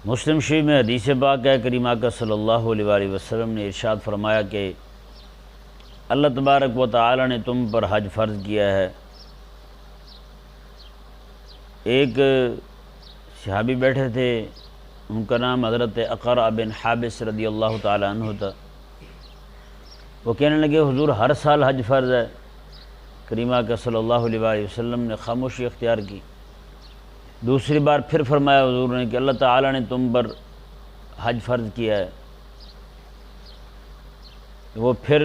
مسلم شریف میں حدیث پاک ہے، کریم آقا صلی اللہ علیہ وآلہ وسلم نے ارشاد فرمایا کہ اللہ تبارک و تعالی نے تم پر حج فرض کیا ہے۔ ایک صحابی بیٹھے تھے، ان کا نام حضرت اقرع بن حابس رضی اللہ تعالی عنہ تھا۔ وہ کہنے لگے حضور ہر سال حج فرض ہے۔ کریم آقا صلی اللہ علیہ وآلہ وسلم نے خاموشی اختیار کی۔ دوسری بار پھر فرمایا حضور نے کہ اللہ تعالی نے تم پر حج فرض کیا ہے۔ وہ پھر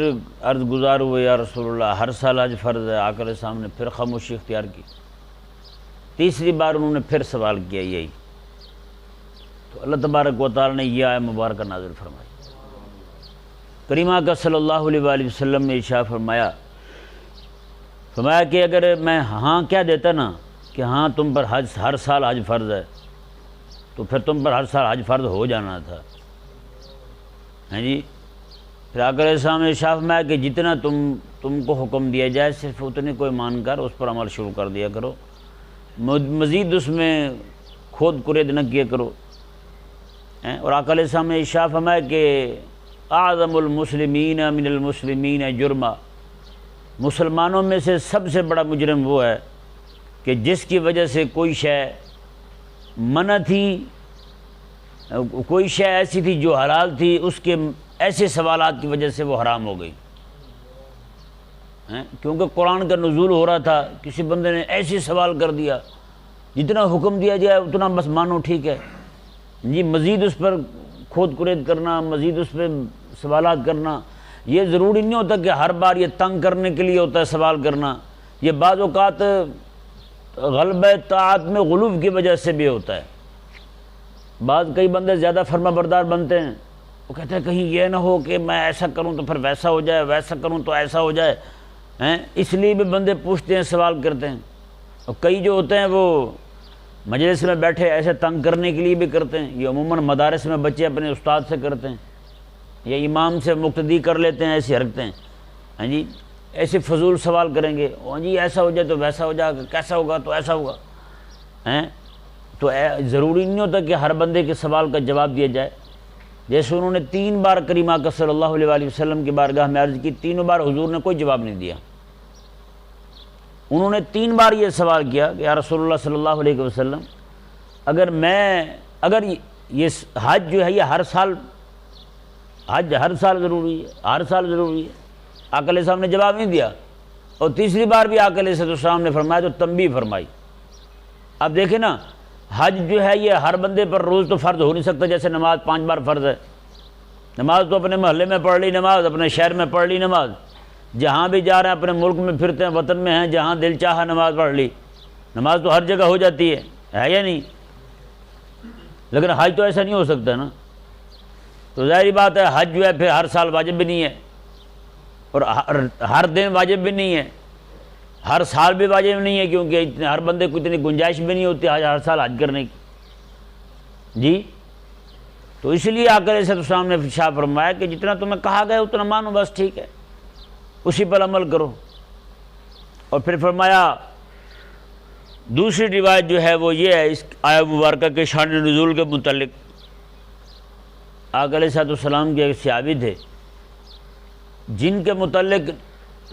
عرض گزار ہوئے، یا رسول اللہ ہر سال حج فرض ہے۔ آقا علیہ السلام نے پھر خاموشی اختیار کی۔ تیسری بار انہوں نے پھر سوال کیا یہی، تو اللہ تبارک و تعالی نے یہ آیت مبارکہ نازل فرمائی۔ کریم آقا صلی اللہ علیہ وآلہ وسلم نے ارشاد فرمایا کہ اگر میں ہاں کہہ دیتا نا کہ ہاں تم پر حج ہر سال حج فرض ہے، تو پھر تم پر ہر سال حج فرض ہو جانا تھا۔ ہاں جی، پھر آقا علیہ السلام نے ارشاد فرمایا کہ جتنا تم کو حکم دیا جائے صرف اتنے کوئی مان کر اس پر عمل شروع کر دیا کرو، مزید اس میں کھود کرید نہ کیا کرو۔ اور آقا علیہ السلام نے ارشاد فرمایا کہ اعظم المسلمین من المسلمین جرما، مسلمانوں میں سے سب سے بڑا مجرم وہ ہے کہ جس کی وجہ سے کوئی شے منع تھی، کوئی شے ایسی تھی جو حلال تھی، اس کے ایسے سوالات کی وجہ سے وہ حرام ہو گئی۔ کیونکہ قرآن کا نزول ہو رہا تھا، کسی بندے نے ایسے سوال کر دیا، جتنا حکم دیا جائے اتنا بس مانو، ٹھیک ہے جی، مزید اس پر کھود کرید کرنا، مزید اس پہ سوالات کرنا، یہ ضروری نہیں ہوتا کہ ہر بار یہ تنگ کرنے کے لیے ہوتا ہے سوال کرنا، یہ بعض اوقات غلبہ طاعت میں غلو کی وجہ سے بھی ہوتا ہے۔ کئی بندے زیادہ فرما بردار بنتے ہیں، وہ کہتے ہیں کہیں یہ نہ ہو کہ میں ایسا کروں تو پھر ویسا ہو جائے، ویسا کروں تو ایسا ہو جائے، اس لیے بھی بندے پوچھتے ہیں، سوال کرتے ہیں۔ اور کئی جو ہوتے ہیں وہ مجلس میں بیٹھے ایسے تنگ کرنے کے لیے بھی کرتے ہیں۔ یہ عموماً مدارس میں بچے اپنے استاد سے کرتے ہیں، یا امام سے مقتدی کر لیتے ہیں، ایسی حرکتیں۔ ہاں جی، ایسے فضول سوال کریں گے، ہاں جی ایسا ہو جائے تو ویسا ہو جائے گا، کیسا ہوگا تو ایسا ہوگا۔ تو ضروری نہیں ہوتا کہ ہر بندے کے سوال کا جواب دیا جائے۔ جیسے انہوں نے 3 بار کریم آقا صلی اللہ علیہ وآلہ وسلم کی بارگاہ میں عرض کی، تینوں بار حضور نے کوئی جواب نہیں دیا۔ انہوں نے 3 بار یہ سوال کیا کہ یا رسول اللہ صلی اللہ علیہ وسلم، اگر یہ حج جو ہے یہ ہر سال ضروری ہے، ہر سال ضروری ہے۔ آقا علیہ السلام نے جواب نہیں دیا، اور تیسری بار بھی آقا علیہ السلام نے فرمایا تو تنبیہ فرمائی۔ اب دیکھیں نا، حج جو ہے یہ ہر بندے پر روز تو فرض ہو نہیں سکتا، جیسے نماز 5 بار فرض ہے۔ نماز تو اپنے محلے میں پڑھ لی نماز، اپنے شہر میں پڑھ لی نماز، جہاں بھی جا رہے ہیں اپنے ملک میں پھرتے ہیں، وطن میں ہیں، جہاں دل چاہا نماز پڑھ لی۔ نماز تو ہر جگہ ہو جاتی ہے یا نہیں؟ لیکن حج تو ایسا نہیں ہو سکتا نا۔ تو ظاہری بات ہے حج جو ہے پھر ہر سال واجب بھی نہیں ہے، اور ہر دن واجب بھی نہیں ہے، ہر سال بھی واجب نہیں ہے، کیونکہ ہر بندے کو اتنی گنجائش بھی نہیں ہوتی ہر سال حج کرنے کی۔ جی، تو اس لیے آقا علیہ السلام نے ارشاد فرمایا کہ جتنا تمہیں کہا گیا اتنا مانو، بس ٹھیک ہے، اسی پر عمل کرو۔ اور پھر فرمایا، دوسری روایت جو ہے وہ یہ ہے اس آیت مبارکہ کے شان نزول کے متعلق، آقا علیہ السلام کے ایک صحابی تھے جن کے متعلق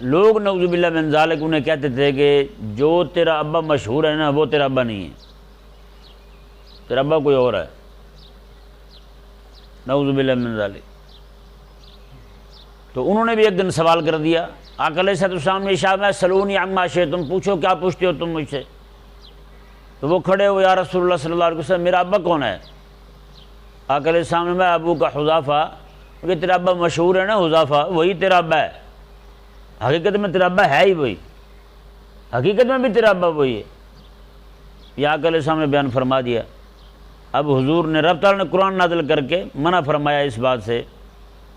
لوگ نعوذ باللہ من ذالک انہیں کہتے تھے کہ جو تیرا ابا مشہور ہے نا وہ تیرا ابا نہیں ہے، تیرا ابا کوئی اور ہے، نعوذ باللہ من ذالک۔ تو انہوں نے بھی ایک دن سوال کر دیا۔ آقا علیہ السلام نے ارشاد فرمایا سلونی عما شئتم، پوچھو کیا پوچھتے ہو تم مجھ سے۔ تو وہ کھڑے ہوئے، یا رسول اللہ صلی اللہ علیہ وسلم میرا ابا کون ہے؟ آقا علیہ السلام نے میں ابو کا حذیفہ، کہ تیرا ابا مشہور ہے نا حذیفہ، وہی تیرا ابا ہے، حقیقت میں تیرا ابا ہے ہی وہی، حقیقت میں بھی تیرا ابا وہی ہے۔ یہ آقا علیہ السلام نے بیان فرما دیا۔ اب حضور نے رب تعالیٰ نے قرآن نازل کر کے منع فرمایا اس بات سے،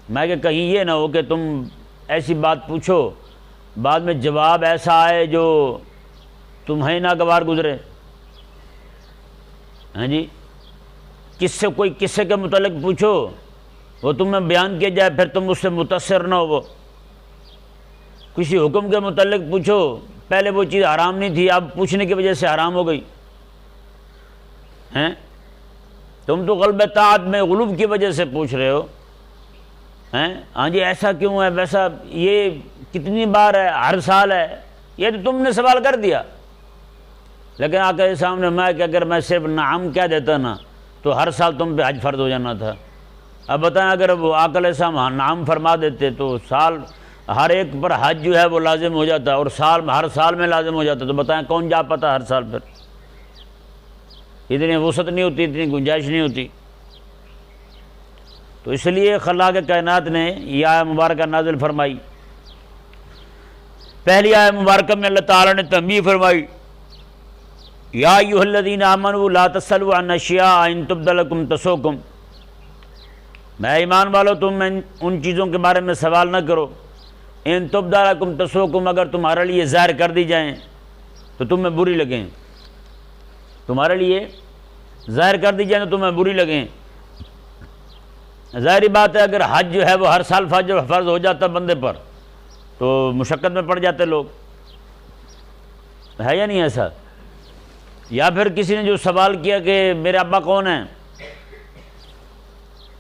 میں کہ کہیں یہ نہ ہو کہ تم ایسی بات پوچھو بعد میں جواب ایسا آئے جو تمہیں ناگوار گزرے۔ ہاں جی، کوئی قصے کے متعلق پوچھو، وہ تمہیں بیان کیا جائے، پھر تم اس سے متاثر نہ ہو۔ کسی حکم کے متعلق پوچھو، پہلے وہ چیز حرام نہیں تھی، اب پوچھنے کی وجہ سے حرام ہو گئی ہیں۔ تم تو غلبہ طاعت میں غلوب کی وجہ سے پوچھ رہے ہو ہیں، ہاں جی ایسا کیوں ہے ویسا، یہ کتنی بار ہے، ہر سال ہے، یہ تو تم نے سوال کر دیا۔ لیکن آقا کے سامنے میں کہ اگر میں صرف نعم کہہ دیتا نا تو ہر سال تم پہ حج فرض ہو جانا تھا۔ اب بتائیں اگر وہ آقا علیہ السلام نعم فرما دیتے تو سال ہر ایک پر حج جو ہے وہ لازم ہو جاتا، اور ہر سال میں لازم ہو جاتا، تو بتائیں کون جا پاتا ہر سال؟ پھر اتنی وسعت نہیں ہوتی، اتنی گنجائش نہیں ہوتی۔ تو اس لیے خلاق کائنات نے یہ آیہ مبارکہ نازل فرمائی۔ پہلی آیہ مبارکہ میں اللہ تعالیٰ نے تنبیہ فرمائی، یا ایھا الذین آمنوا لا تسألوا عن اشیاء ان تبد لکم تسؤکم، میں ایمان والو تم ان چیزوں کے بارے میں سوال نہ کرو، ان تبد لکم تسؤکم، اگر تمہارے لیے ظاہر کر دی جائیں تو تمہیں بری لگیں، تمہارے لیے ظاہر کر دی جائیں تو تمہیں بری لگیں۔ ظاہری بات ہے اگر حج جو ہے وہ ہر سال فرض ہو جاتا بندے پر تو مشقت میں پڑ جاتے لوگ، ہے یا نہیں ایسا؟ یا پھر کسی نے جو سوال کیا کہ میرے ابا کون ہیں،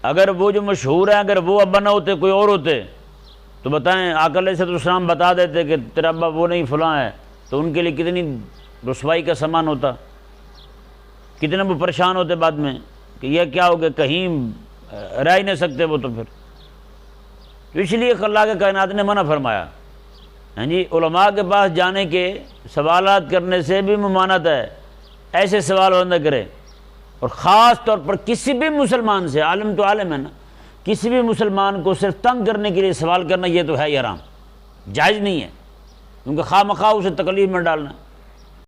اگر وہ جو مشہور ہیں اگر وہ ابا نہ ہوتے کوئی اور ہوتے تو بتائیں آقا علیہ السلام بتا دیتے کہ تیرا ابا وہ نہیں فلاں ہے، تو ان کے لیے کتنی رسوائی کا سامان ہوتا، کتنے وہ پریشان ہوتے بعد میں کہ یہ کیا ہو گیا، کہیں رہ ہی نہیں سکتے وہ تو پھر۔ تو اس لیے خلاق کائنات نے منع فرمایا، ہاں جی علماء کے پاس جانے کے، سوالات کرنے سے بھی ممانعت ہے، ایسے سوال بندہ کرے، اور خاص طور پر کسی بھی مسلمان سے، عالم تو عالم ہے نا، کسی بھی مسلمان کو صرف تنگ کرنے کے لیے سوال کرنا یہ تو ہے ہی حرام، جائز نہیں ہے، کیونکہ خواہ مخواہ اسے تکلیف میں ڈالنا۔